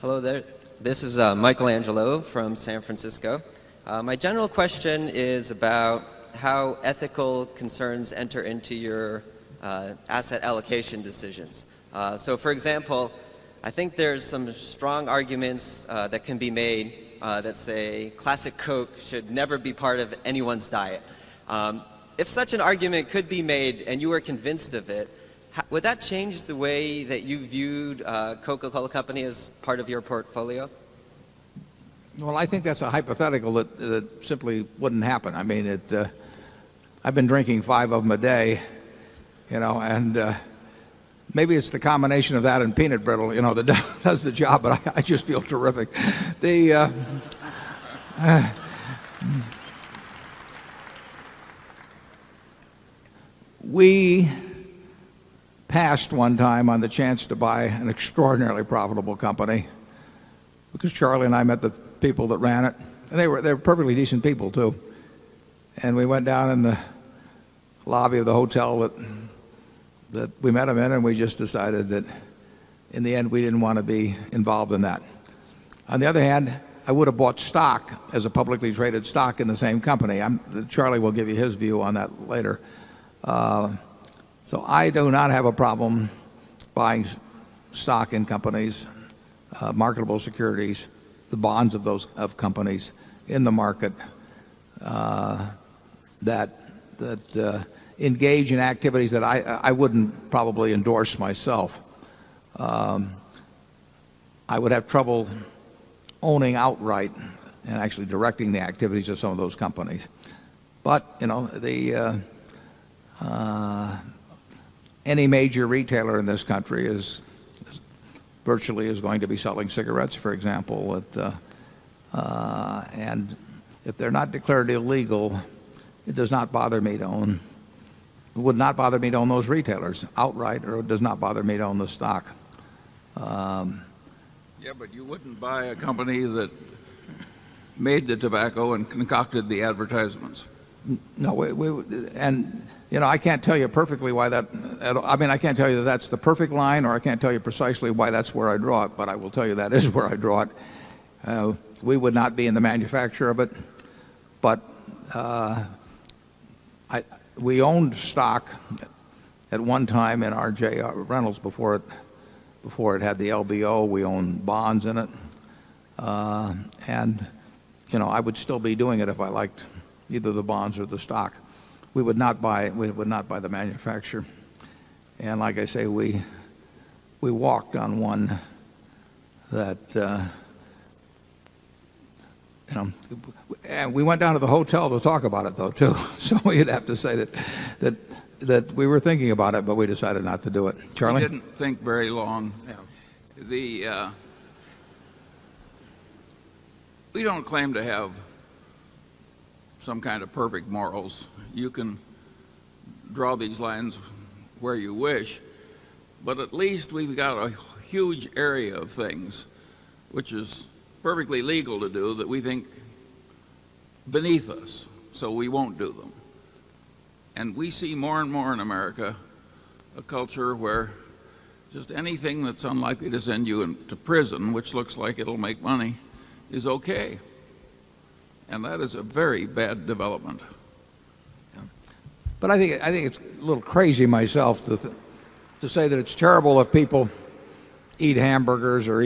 Hello there. This is Michelangelo from San Francisco. My general question is about how ethical concerns enter into your asset allocation decisions. So for example, I think there's some strong arguments that can be made that say classic Coke should never be part of anyone's diet. If such an argument could be made and you were convinced of it, would that change the way that you viewed Coca-Cola Company as part of your portfolio? Well, I think that's a hypothetical that simply wouldn't happen. I mean, I've been drinking 5 of them a day, and maybe it's the combination of that and peanut brittle, that does the job, but I just feel terrific. We passed one time on the chance to buy an extraordinarily profitable company because Charlie and I met the people that ran it, and they were perfectly decent people too. And we went down in the lobby of the hotel that we met them in, and we just decided that in the end we didn't want to be involved in that. On the other hand, I would have bought stock as a publicly traded stock in the same company. Charlie will give you his view on that later. So I do not have a problem buying stock in companies, marketable securities, the bonds of companies in the market that engage in activities that I wouldn't probably endorse myself. I would have trouble owning outright and actually directing the activities of some of those companies. But any major retailer in this country is going to be selling cigarettes, for example, and if they're not declared illegal, it does not bother me to own. It would not bother me to own those retailers outright, or it does not bother me to own the stock. Yeah, but you wouldn't buy a company that made the tobacco and concocted the advertisements. No, I can't tell you perfectly why that. I mean, I can't tell you that that's the perfect line, or I can't tell you precisely why that's where I draw it. But I will tell you that is where I draw it. We would not be in the manufacture of it, but we owned stock at one time in R.J. Reynolds before it had the LBO. We owned bonds in it, and I would still be doing it if I liked either the bonds or the stock. We would not buy the manufacturer. And like I say, we walked on one that and we went down to the hotel to talk about it though too. So you'd have to say that we were thinking about it, but we decided not to do it. Charlie? We didn't think very long. Yeah. We don't claim to have some kind of perfect morals. You can draw these lines where you wish, but at least we've got a huge area of things which is perfectly legal to do that we think beneath us, so we won't do them. And we see more and more in America a culture where just anything that's unlikely to send you into prison, which looks like it'll make money, is okay. And that is a very bad development. But I think it's a little crazy myself to say that it's terrible if people eat hamburgers or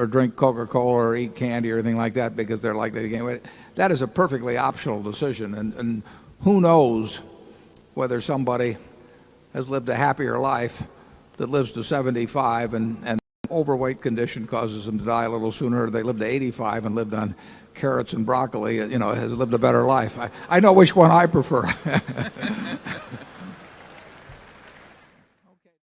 drink Coca-Cola or eat candy or anything like that because they're likely to gain weight. That is a perfectly optional decision, and who knows whether somebody has lived a happier life that lives to 75 and overweight condition causes them to die a little sooner, or they lived to 85 and lived on carrots and broccoli, has lived a better life. I know which one I prefer.